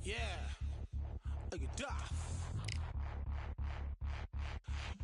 Yeah. Are you daft?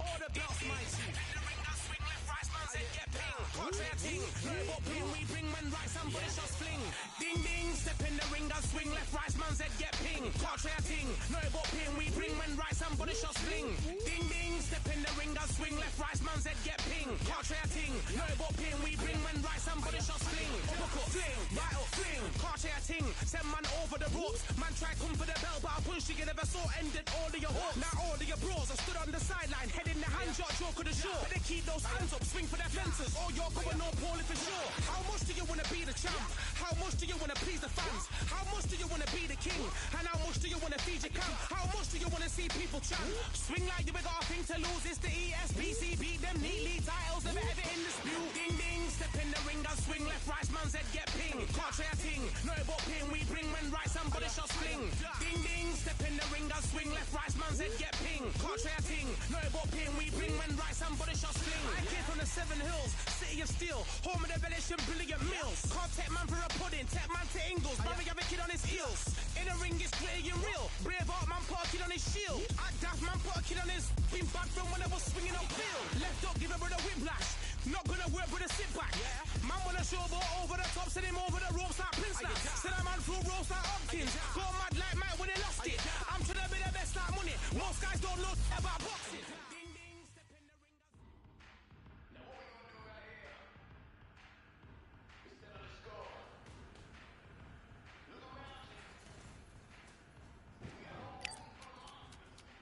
All the belts mighty. In the ring, I swing left, right, man said get ping. Contrary ting, no but ping, we bring man right, somebody shots fling. Ding ding, step in the ring, I swing left, right, man said get ping. Contrary ting, no but ping, we bring man right, somebody shots fling. Ding ding, step in the ring, I swing left, right, man said get ping. Contrary ting, no but ping, we bring man right, somebody shots fling. Uppercut, fling, right up, fling. Contrary ting, send man over the ropes. Man try come for the bell, but I punched you never saw ended all of your hopes. Now all of your bros, I stood on the sideline, head in the hand shot, joke of the show. They keep those hands up, swing for their fences. Oh, you're going on poorly for sure. How much do you wanna be the champ? How much do you wanna please the fans? How much do you wanna be the king? And how much do you wanna feed your camp? How much do you wanna see people chant? Swing like you ain't got a thing to lose. It's the ESPC, beat them neatly. Titles never ever in dispute. Ding ding, step in the ring, I swing left, right, man's head get ping. Can't try a ting, no but ping. We bring men right, somebody shot fling. Ding ding, step in the ring, I swing left, right, man's head get ping. Can't try a ting, no but ping. We bring men right, somebody shot fling. I came from the 7 Hills, city of steel, home of the village and brilliant mills. Can't take man for a pudding, take man to Ingles. Barry have a kid on his heels. In the ring, it's gritty and real. Brave art man put a kid on his shield. At daft man put a kid on his. Been bad from when I was swinging on field. Left up, give a brother whiplash. Not gonna work with a sit back. Man wanna show ball over the top, send him over the ropes like Prince now. Send a man through ropes like Hopkins. Go mad like Mike when he lost it. I'm trying to be the best like money. Most guys don't know about boxing. Ding ding, step in the ring. Now what we're gonna do right here is settle the score. Look around you. We got all room for confidence.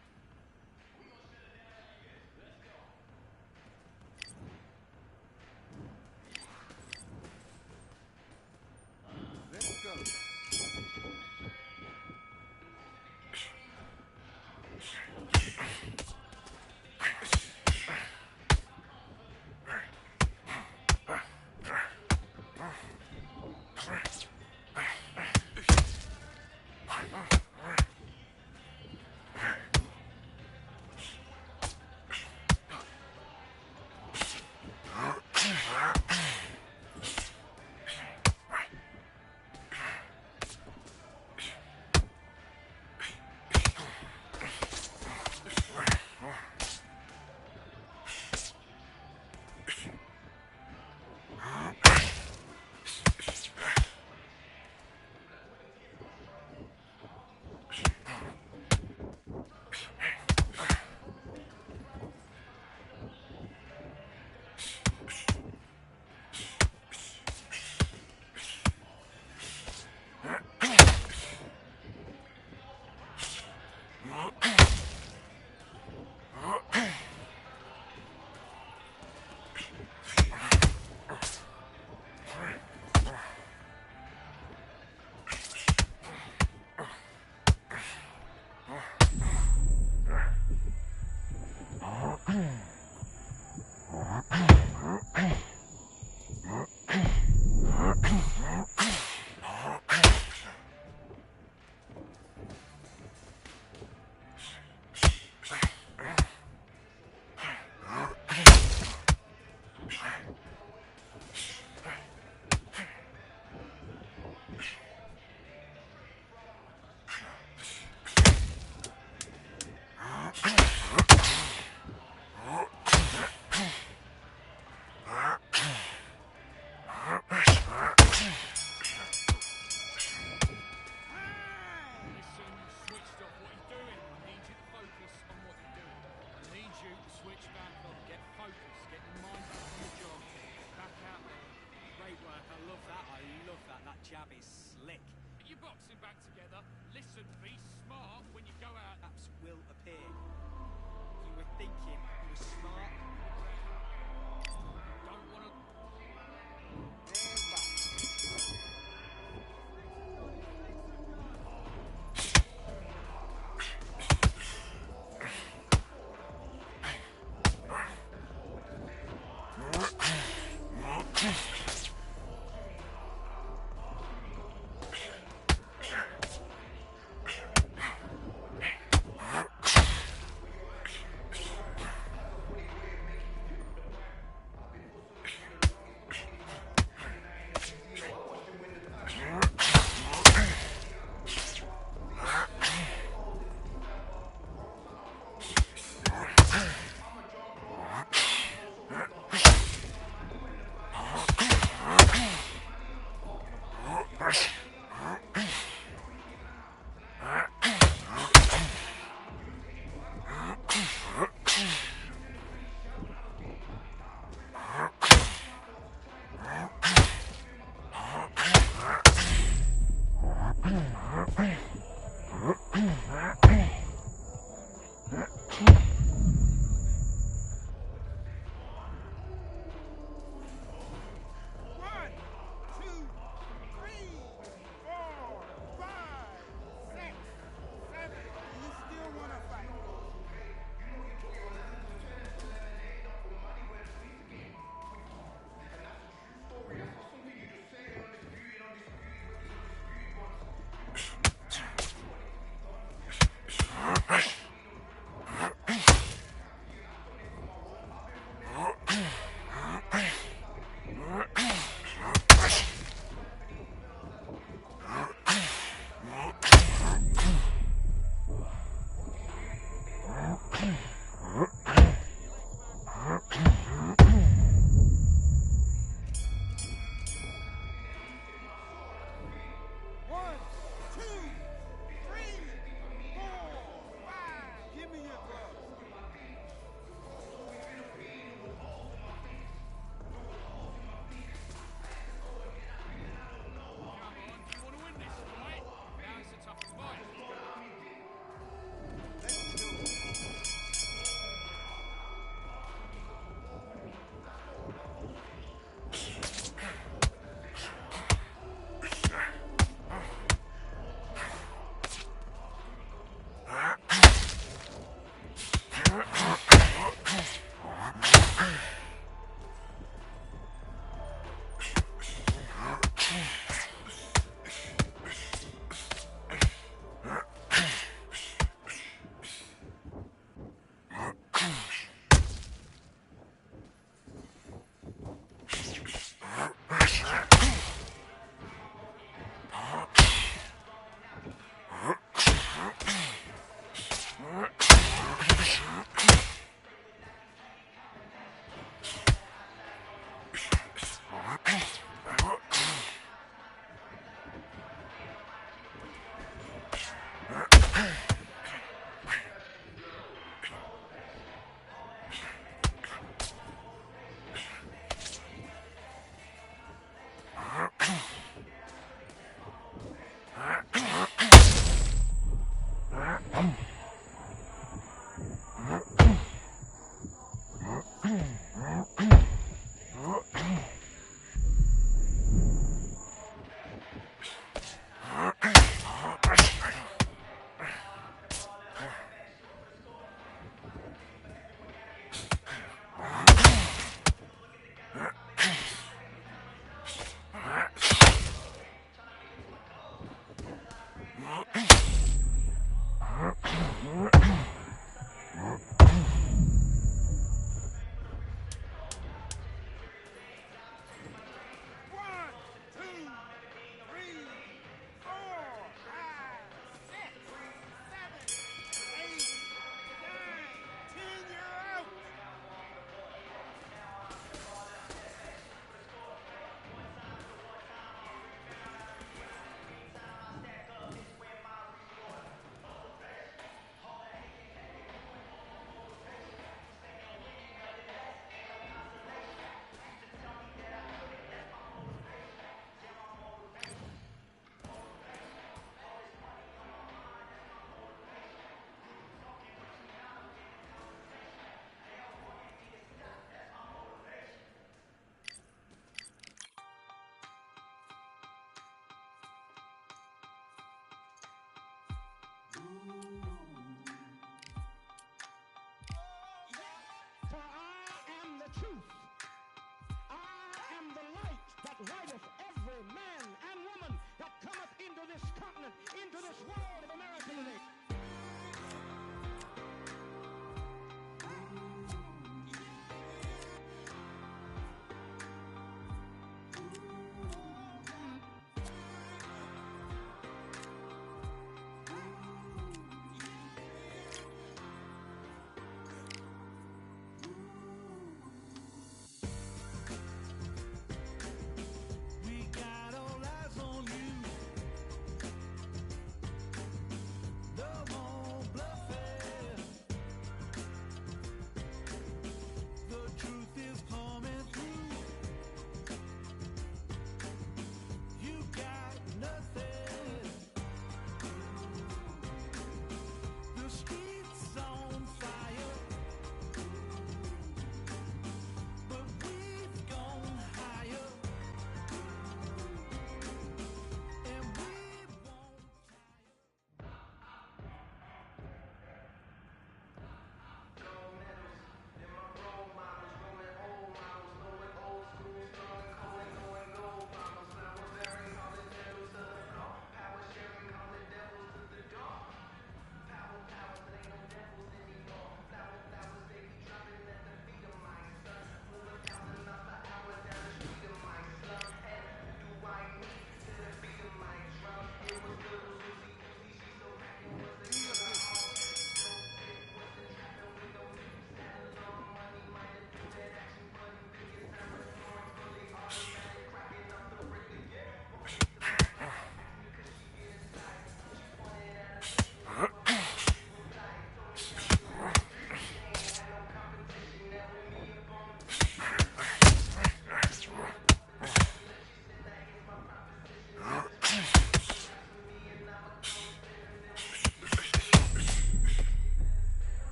We're gonna set it down like this. Let's go. Let's go. Jab is slick. You're boxing back together. Listen, be smart when you go out. Perhaps will appear. You were thinking he was smart. Don't want to.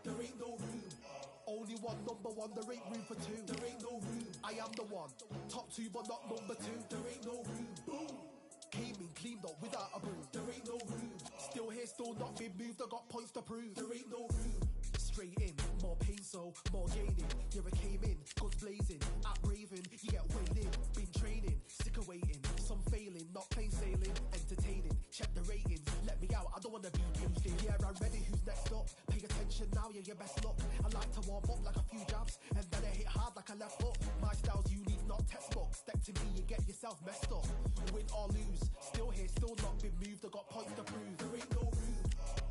There ain't no room. Only one number one, there ain't room for two. There ain't no room. I am the one. Top two, but not number two. There ain't no room. Boom. Came in, cleaned up without a broom. There ain't no room. Still here, still not been moved. I got points to prove. There ain't no room. Straight in, more pain, so more gaining. Yeah, I came in, guns blazing. At Raven, you get weighed in. Been training, sick of waiting. Some failing, not plain sailing. Entertaining, check the ratings. Let me out, I don't wanna be caged in. Yeah, I'm ready, who's next up? Pay attention now, yeah, your best luck. I like to warm up like a few jabs, and then I hit hard like a left hook. My style's unique, not textbook. Step to me, you get yourself messed up. Win or lose, still here, still not been moved. I got points to prove. There ain't no room.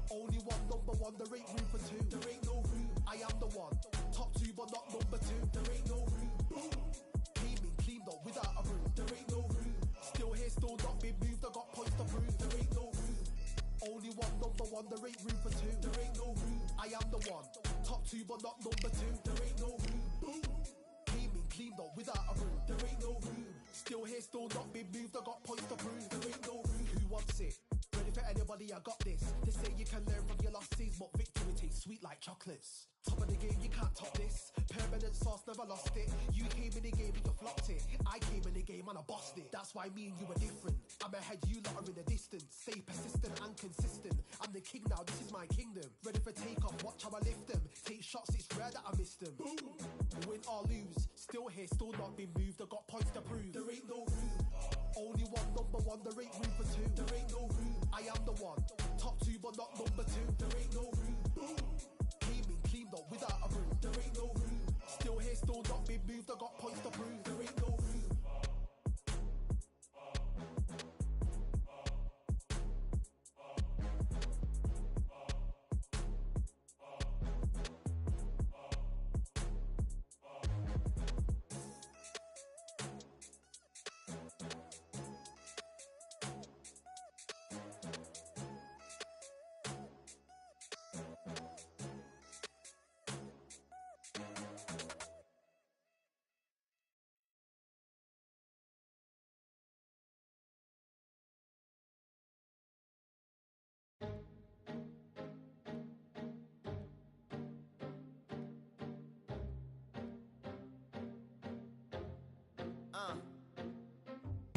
Only one number one, there ain't room for two. There ain't no room. I am the one. Top two, but not number two. There ain't no room. Boom. Came in, cleaned up without a broom. There ain't no room. Still here, still not been moved. I got points to prove. There ain't no room. Only one number one, there ain't room for two. There ain't no room. I am the one. Top two, but not number two. There ain't no room. Boom. Came in, cleaned up without a broom. There ain't no room. Still here, still not been moved. I got points to prove. There ain't no room. Who wants it? Ready for anybody, I got this. They say you can learn from your losses, but victory tastes sweet like chocolates. Top of the game, you can't top this. Permanent sauce, never lost it. You came in the game and you flopped it. I came in the game and I bossed it. That's why me and you are different. I'm ahead, you lot are in the distance. Stay persistent and consistent. I'm the king now, this is my kingdom. Ready for takeoff, watch how I lift them. Take shots, it's rare that I miss them. Boom. Win or lose, still here, still not been moved. I got points to prove. There ain't no room. Only one number one, there ain't room for two. There ain't no room. I am the one. Top two, but not number two. There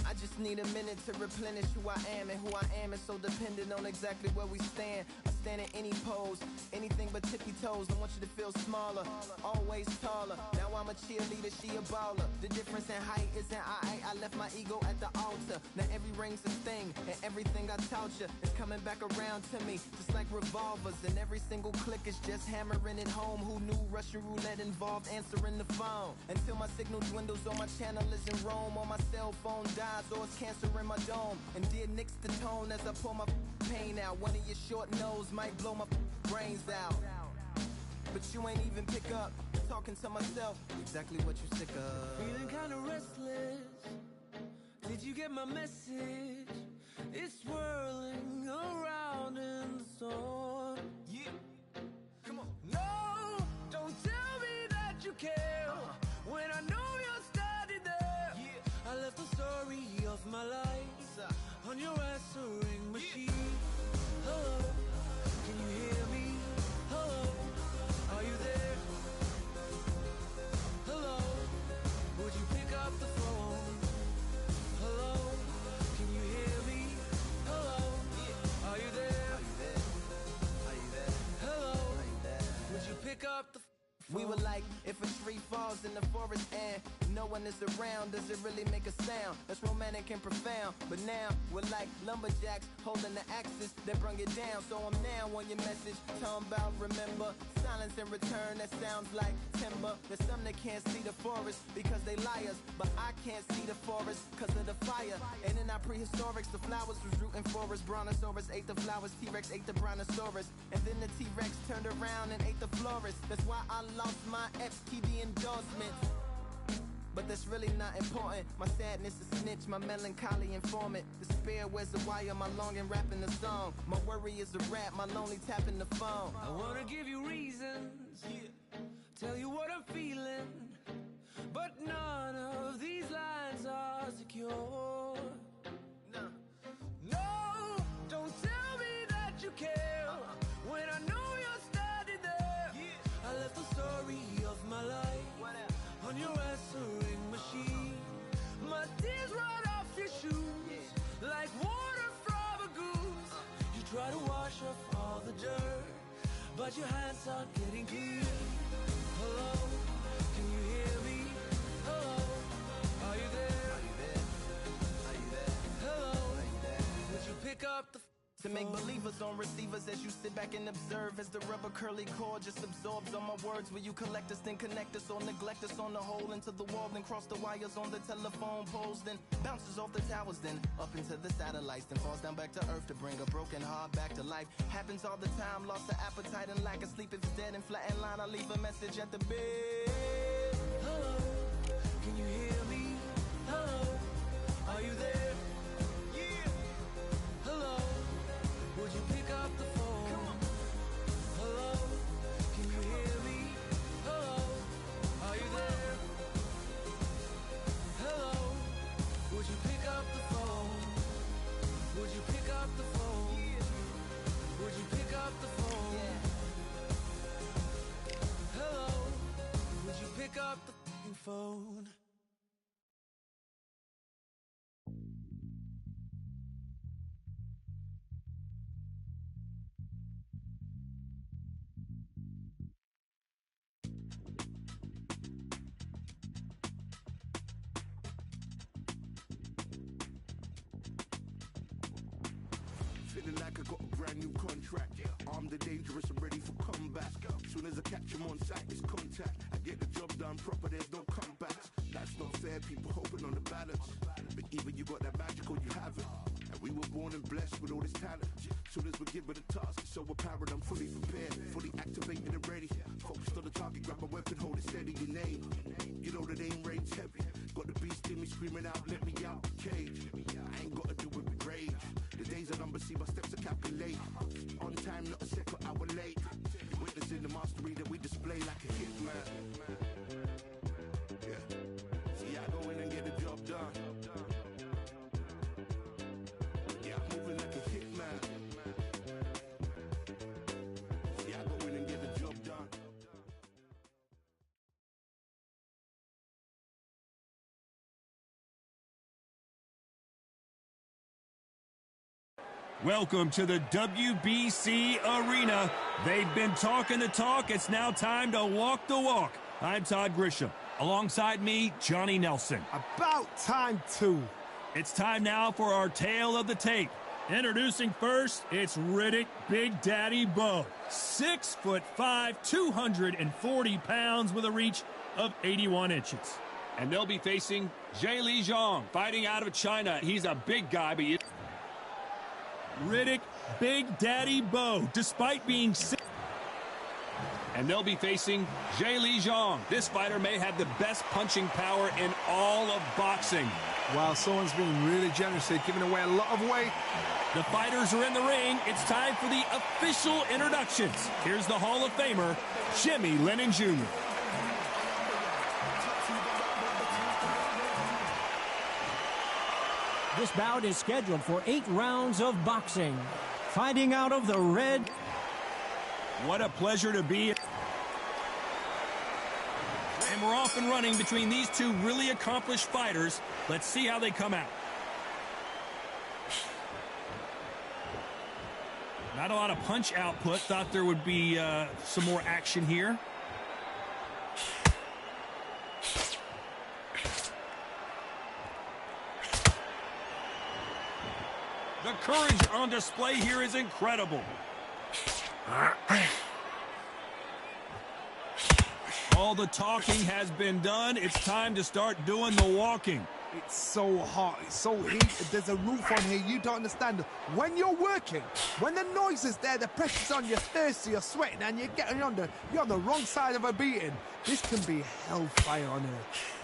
I just need a minute to replenish who I am, and who I am is so dependent on exactly where we stand. I stand in any pose, anything but tippy toes. I want you to feel smaller, always taller. Now I'm a cheerleader, she a baller. The difference in height isn't I left my ego at the altar. Now every ring's a thing, and everything I taught you is coming back around to me, just like revolvers. And every single click is just hammering it home. Who knew Russian roulette involved answering the phone? Until my signal dwindles or my channel is in Rome, or my cell phone dies, or it's cancer in my dome. And dear nicks the tone as I pull my pain out. One of your short nose might blow my brains out, but you ain't even pick up. Talking to myself, exactly what you sick of. Feeling kinda restless. Did you get my message? It's swirling around in the storm. Yeah, come on. No, don't tell me that you care when I know you're standing there. Yeah. I left the story of my life on your answering machine. Hello, can you hear me? Hello, are you there? Hello, would you pick up the phone? Hello, can you hear me? Hello, are you there? Are you there? Hello, would you pick up the phone? We were like, if a tree falls in the forest and no one is around, does it really make a sound? That's romantic and profound. But now we're like lumberjacks holding the axes that bring it down. So I'm now on your message, talking about remember. Silence in return, that sounds like timber. There's some that can't see the forest because they liars, but I can't see the forest because of the fire. And in our prehistorics, the flowers was rooting for us. Brontosaurus ate the flowers, T-Rex ate the brontosaurus, and then the T-Rex turned around and ate the florist. That's why I lost my FTD endorsement, but that's really not important. My sadness is snitch, my melancholy informant. Despair wears a wire, my longing rapping the song. My worry is a rap, my lonely tapping the phone. I wanna give you reasons, tell you what I'm feeling, but none of these lines are secure. No, don't tell me that you care when I know you're standing there. I left the story of my life on your answering machine. My tears run off your shoes like water from a goose. You try to wash off all the dirt, but your hands aren't getting clean. Hello, can you hear me? Hello, are you there? Are you there? Hello, would you pick up the To make believers on receivers as you sit back and observe as the rubber curly cord just absorbs all my words. Will you collect us, then connect us, or neglect us on the hole into the wall, then cross the wires on the telephone poles, then bounces off the towers, then up into the satellites, then falls down back to earth to bring a broken heart back to life. Happens all the time, lost the appetite and lack of sleep. If it's dead and flat in line, I leave a message at the bed. Hello, can you hear me? Hello, are you there? Hello, would you pick up the phone? Hello, can you hear me? Hello, are you there? Hello, would you pick up the phone? Would you pick up the phone? Would you pick up the phone? Hello, would you pick up the phone? Feeling like I got a brand new contract. Armed and dangerous, I'm ready for combat. Soon as I catch him on sight, it's contact. I get the job done proper, there's no comebacks. That's not fair, people hoping on the balance. But either you got that magic or you haven't. And we were born and blessed with all this talent. Soon as we're given a task, it's so apparent I'm fully prepared, fully activated and ready. Focused on the target, grab my weapon, hold it steady, your name. You know the name reigns heavy. Got the beast in me screaming out, let me out the cage. I ain't gotta do it with rage. The days are numbered, see my steps are calculate. On time, not a second hour late. Witnessing the mastery that we display like a hitman. Welcome to the WBC Arena. They've been talking the talk. It's now time to walk the walk. I'm Todd Grisham. Alongside me, Johnny Nelson. About time, too. It's time now for our tale of the tape. Introducing first, it's Riddick Big Daddy Bowe. 6'5", 240 pounds with a reach of 81 inches. And they'll be facing Zhe Li Zhang, fighting out of China. He's a big guy, but Riddick Big Daddy Bowe, despite being and they'll be facing Zhe Li Zhang. This fighter may have the best punching power in all of boxing. Wow, someone's being really generous here, giving away a lot of weight. The fighters are in the ring. It's time for the official introductions. Here's the Hall of Famer, Jimmy Lennon Jr. This bout is scheduled for 8 rounds of boxing. Fighting out of the red. What a pleasure to be. And we're off and running between these two really accomplished fighters. Let's see how they come out. Not a lot of punch output. Thought there would be some more action here. The courage on display here is incredible. All the talking has been done. It's time to start doing the walking. It's so hot. It's so heated. There's a roof on here. You don't understand. When you're working, when the noise is there, the pressure's on, you're thirsty, you're sweating, and you're on the wrong side of a beating. This can be hellfire on earth.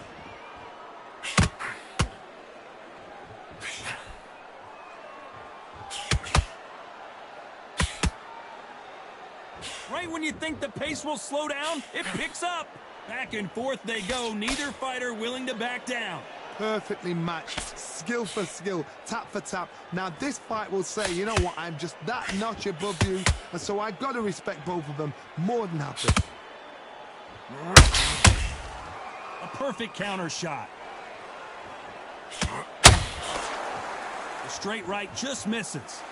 Right when you think the pace will slow down, it picks up. Back and forth they go, neither fighter willing to back down. Perfectly matched, skill for skill, tap for tap. Now this fight will say, you know what, I'm just that notch above you, and so I've got to respect both of them more than happy. A perfect counter shot. The straight right just misses.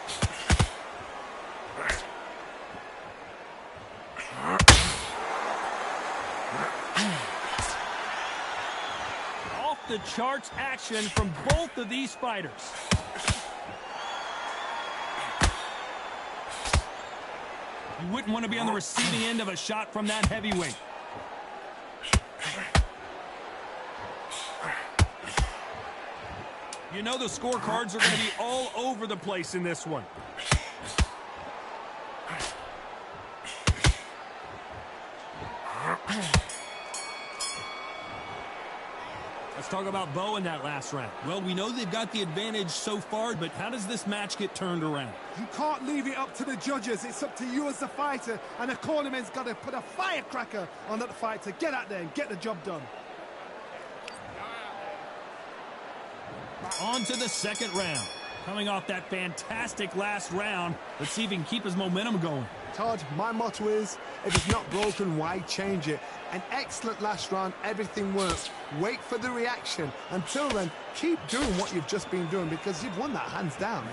Off the charts action from both of these fighters. You wouldn't want to be on the receiving end of a shot from that heavyweight. You know the scorecards are going to be all over the place in this one. Let's talk about Bowe in that last round. Well, we know they've got the advantage so far, but how does this match get turned around? You can't leave it up to the judges. It's up to you as the fighter, and the cornerman's got to put a firecracker on that fight to get out there and get the job done. On to the second round. Coming off that fantastic last round, let's see if he can keep his momentum going. Todd, my motto is, if it's not broken, why change it? An excellent last round, everything works. Wait for the reaction. Until then, keep doing what you've just been doing because you've won that hands down.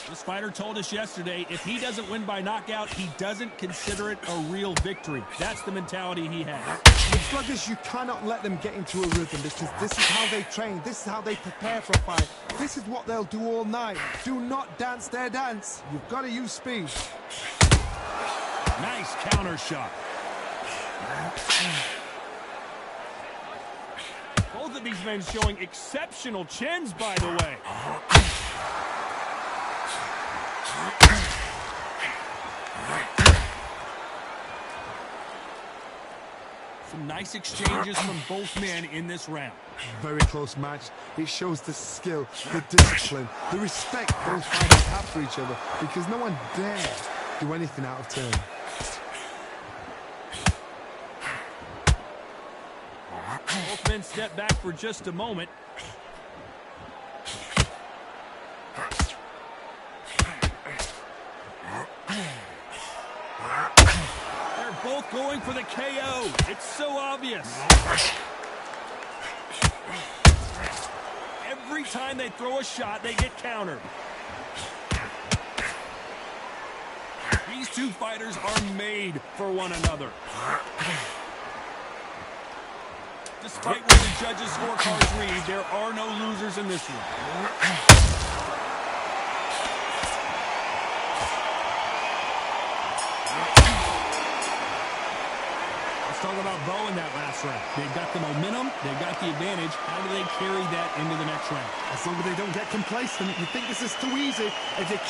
This fighter told us yesterday, if he doesn't win by knockout, he doesn't consider it a real victory. That's the mentality he has. With brothers, you cannot let them get into a rhythm because this is how they train. This is how they prepare for a fight. This is what they'll do all night. Do not dance their dance. You've got to use speed. Nice counter shot. Both of these men showing exceptional chins, by the way. Some nice exchanges from both men in this round. Very close match. It shows the skill, the discipline, the respect both fighters have for each other because no one dare do anything out of turn. Both men step back for just a moment. They're both Going for the KO. It's so obvious. Every time they throw a shot, they get countered. These two fighters are made for one another. Despite what the judges' scorecards read, there are no losers in this one. Talk about Bo in that last round. They've got the momentum, they've got the advantage. How do they carry that into the next round? As long as they don't get complacent, you think this is too easy. If they...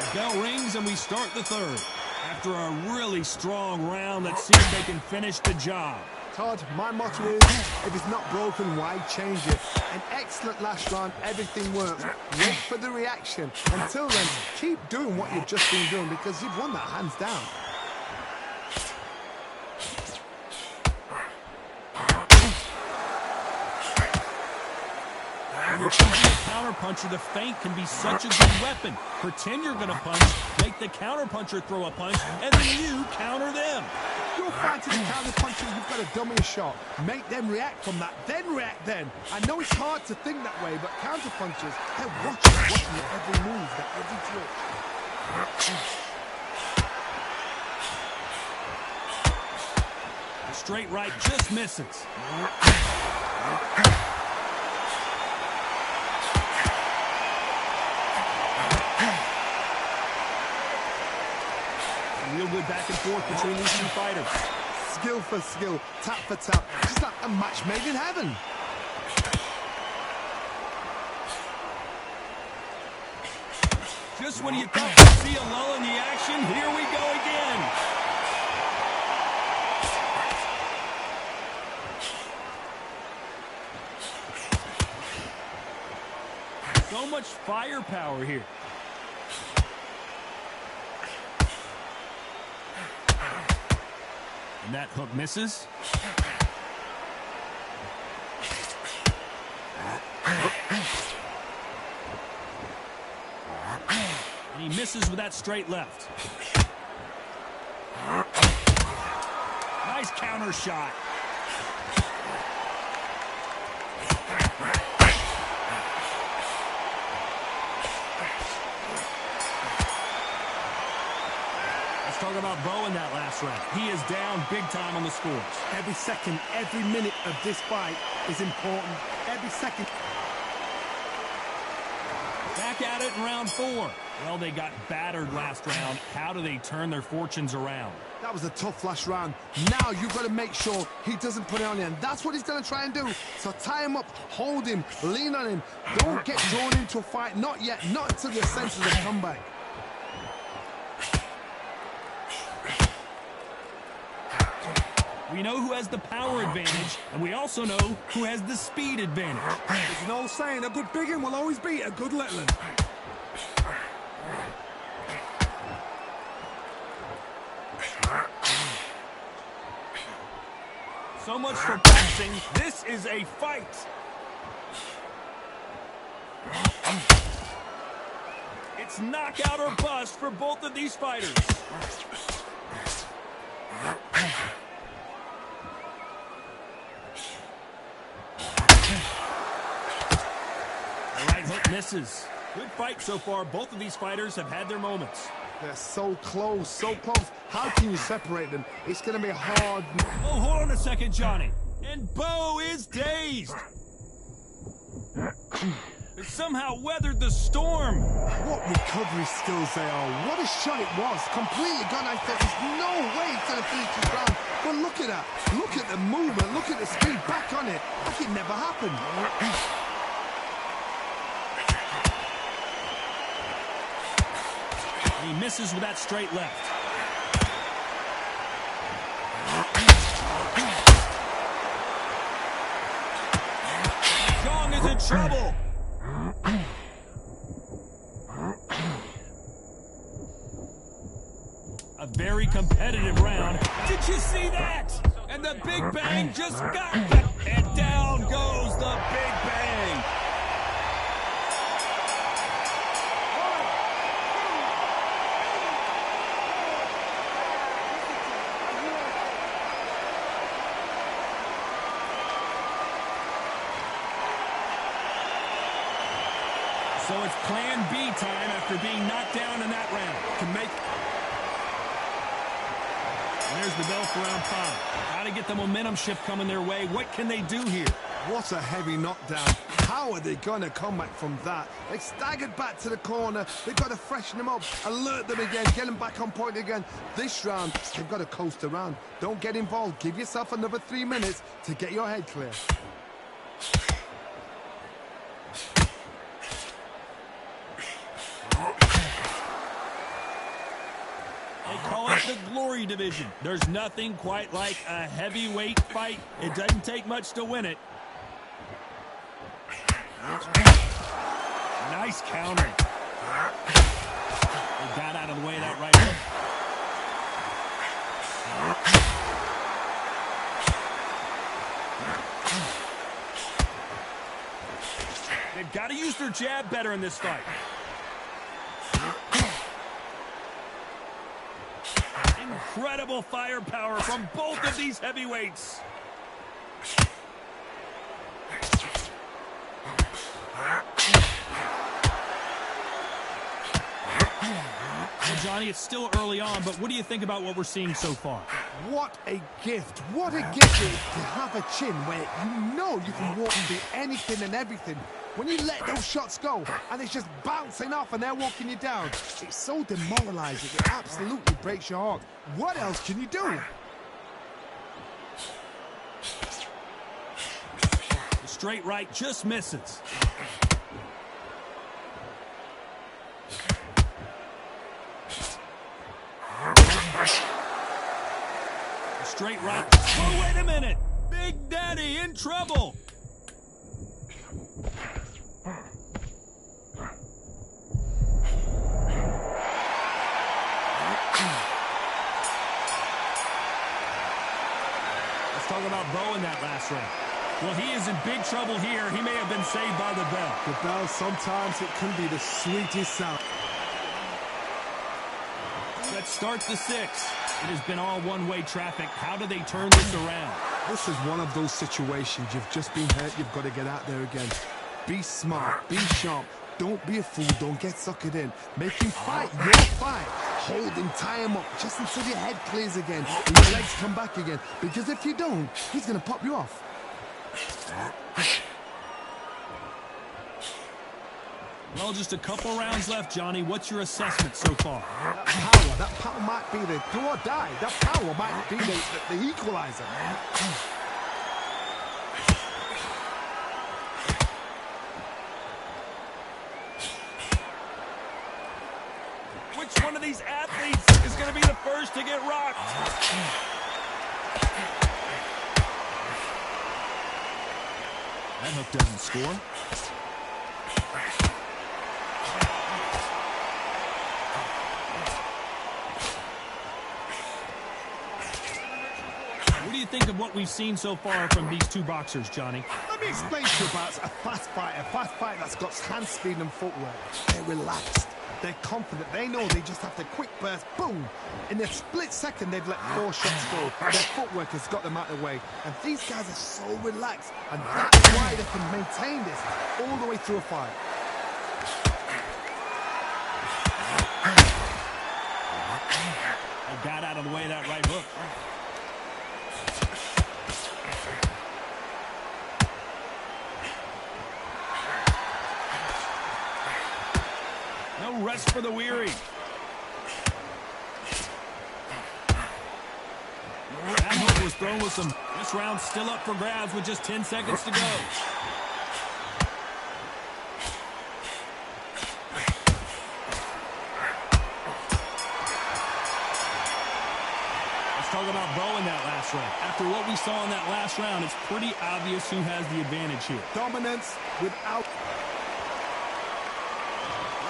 The bell rings and we start the third. After a really strong round, let's see if they can finish the job. Todd, my motto is, if it's not broken, why change it? An excellent last round, everything worked. Wait for the reaction. Until then, keep doing what you've just been doing because you've won that hands down. When you're punching a counter-puncher, the feint can be such a good weapon. Pretend you're going to punch, make the counter-puncher throw a punch, and then you counter them. You're fighting a counter-puncher, you've got to dummy a shot. Make them react from that, then react then. I know it's hard to think that way, but counter-punchers, they're watching your every move, their every twitch. The straight right just misses. Real good back and forth between these two fighters. Skill for skill, tap for tap. Just like a match made in heaven. Just when you thought you'd see a lull in the action, here we go again. So much firepower here. And that hook misses. And he misses with that straight left. Nice counter shot. Talk about Bo in that last round. He is down big time on the scores. Every second, every minute of this fight is important. Every second. Back at it in round 4. Well, they got battered last round. How do they turn their fortunes around? That was a tough last round. Now you've got to make sure he doesn't put it on you, and that's what he's going to try and do. So tie him up, hold him, lean on him. Don't get drawn into a fight. Not yet. Not until your senses have come back. We know who has the power advantage, and we also know who has the speed advantage. There's an old saying, a good big one will always beat a good little one. So much for boxing. This is a fight. It's knockout or bust for both of these fighters. Hook misses. Good fight so far. Both of these fighters have had their moments. They're so close, so close. How can you separate them? It's going to be hard. Oh, hold on a second, Johnny. And Bo is dazed. They somehow weathered the storm. What recovery skills they are. What a shot it was. Completely gone. I thought there's no way he's going to finish this round. But look at that. Look at the movement. Look at the speed back on it. Like it never happened. He misses with that straight left. Jong is in trouble. A very competitive round. Did you see that? And the Big Bang just got that. And down goes the Big Bang. So it's plan B time after being knocked down in that round. Can make... And there's the bell for round 5. Got to get the momentum shift coming their way. What can they do here? What a heavy knockdown. How are they going to come back from that? They staggered back to the corner. They've got to freshen them up, alert them again, get them back on point again. This round, they've got to coast around. Don't get involved. Give yourself another 3 minutes to get your head clear. They call it the Glory Division. There's nothing quite like a heavyweight fight. It doesn't take much to win it. Nice countering. They got out of the way of that right hook. They've got to use their jab better in this fight. Incredible firepower from both of these heavyweights. Well, Johnny, it's still early on, but what do you think about what we're seeing so far? What a gift. What a gift it is to have a chin where you know you can walk and do anything and everything. When you let those shots go and it's just bouncing off and they're walking you down, it's so demoralizing. It absolutely breaks your heart. What else can you do? The straight right just misses. The straight right. Oh, wait a minute. Big Daddy in trouble. Talk about Bo in that last round. Well, he is in big trouble here. He may have been saved by the bell. The bell, sometimes it can be the sweetest sound. Let's start the 6th. It has been all one-way traffic. How do they turn this around? This is one of those situations. You've just been hurt. You've got to get out there again. Be smart. Be sharp. Don't be a fool. Don't get suckered in. Make him fight your fight. Hold him, tie him up, just until your head clears again and your legs come back again. Because if you don't, he's going to pop you off. Well, just a couple rounds left, Johnny. What's your assessment so far? That power might be the do or die. That power might be the equalizer. Which one of these athletes is going to be the first to get rocked? That hook doesn't score. What do you think of what we've seen so far from these two boxers, Johnny? Let me explain to you about a fast fight that's got hand speed and footwork. They're relaxed. They're confident. They know they just have to quick burst, boom. In a split second, they've let 4 shots go. Their footwork has got them out of the way. And these guys are so relaxed. And that's why they can maintain this all the way through a fight. They got out of the way of that right hook. No rest for the weary. That hook was thrown with some. This round's still up for grabs with just 10 seconds to go. Let's talk about Bo in that last round. After what we saw in that last round, it's pretty obvious who has the advantage here. Dominance without...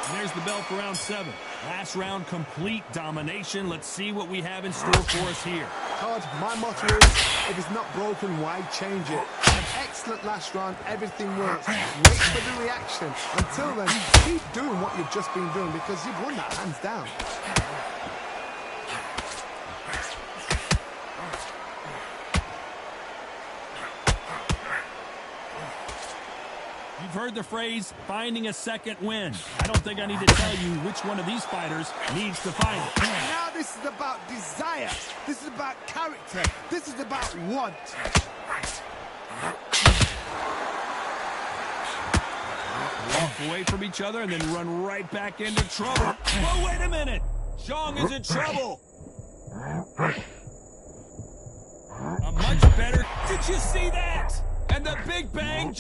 And there's the bell for round 7. Last round, complete domination. Let's see what we have in store for us here. Todd, my motto is, if it's not broken, why change it? An excellent last round, everything works. Wait for the reaction. Until then, keep doing what you've just been doing because you've won that hands down. You've heard the phrase, finding a second win. I don't think I need to tell you which one of these fighters needs to find it. Now this is about desire. This is about character. This is about want. Walk away from each other and then run right back into trouble. Oh, wait a minute. Zhang is in trouble. A much better. Did you see that? And the big bang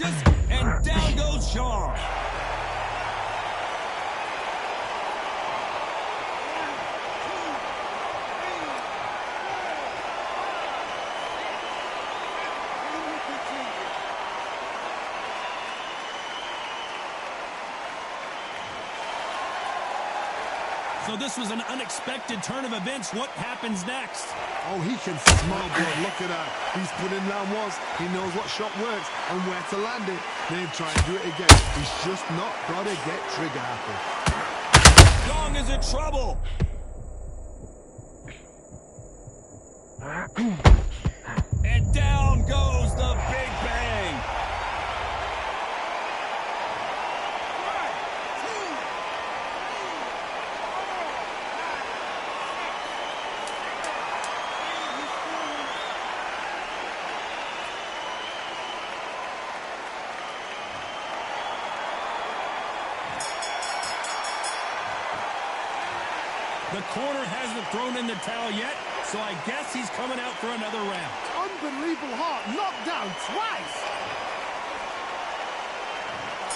and down goes Zhang. So this was an unexpected turn of events. What happens next? Oh, he can smell blood. Look at that. He's put in down once. He knows what shot works and where to land it. Then try and do it again. He's just not got to get trigger happy. Zhang is in trouble. And down goes the big bang. The corner hasn't thrown in the towel yet, so I guess he's coming out for another round. Unbelievable heart, knocked down twice.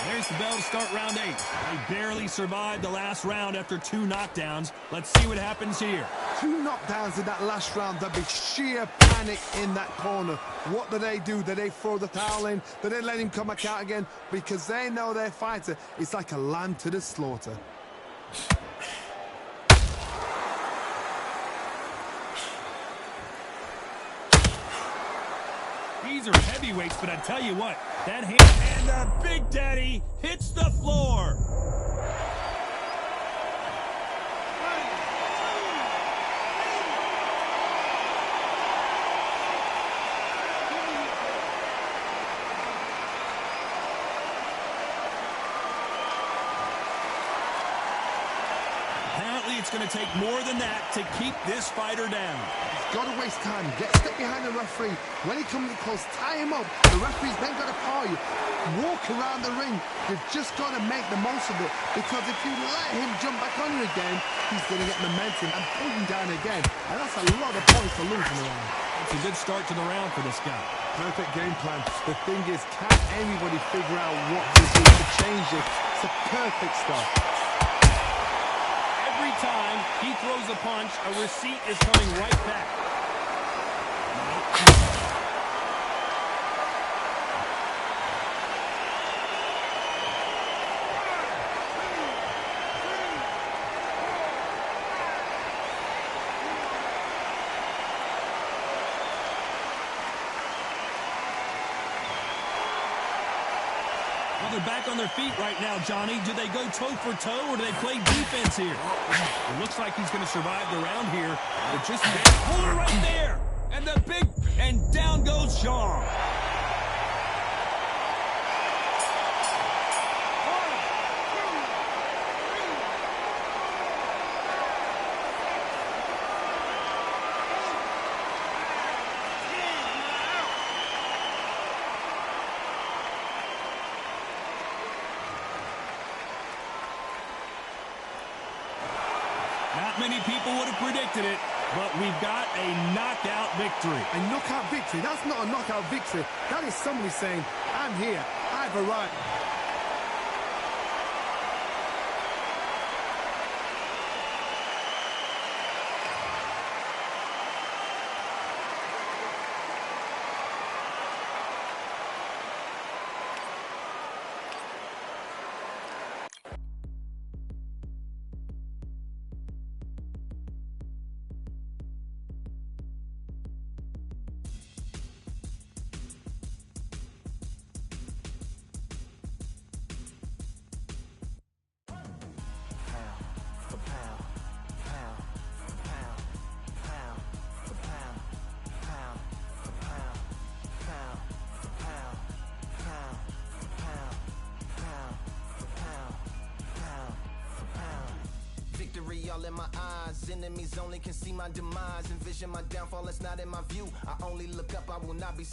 There's the bell to start round 8. They barely survived the last round after 2 knockdowns. Let's see what happens here. 2 knockdowns in that last round. There'd be sheer panic in that corner. What do? Do they throw the towel in? Do they let him come back out again? Because they know their fighter is like a lamb to the slaughter. These are heavyweights, but I tell you what, that hand and the Big Daddy hits the floor. Apparently, it's going to take more than that to keep this fighter down. Got to waste time. Get stuck behind the referee. When he comes close, tie him up. The referee's then got to call you. Walk around the ring. You've just got to make the most of it. Because if you let him jump back on you again, he's going to get momentum and pull you down again. And that's a lot of points to lose in the round. It's a good start to the round for this guy. Perfect game plan. The thing is, can anybody figure out what to do to change it? It's a perfect start. Every time he throws a punch, a receipt is coming right back. Well, they're back on their feet right now, Johnny. Do they go toe for toe or do they play defense here? It looks like he's going to survive the round here. But just hold it right there. And the big, and down goes Zhang. Not many people would have predicted it, but we've got a knockout victory. A knockout victory? That's not a knockout victory. That is somebody saying, I'm here, I've arrived. fury all in my eyes. Enemies only can see my demise. Envision my downfall, it's not in my view. I only look up, I will not be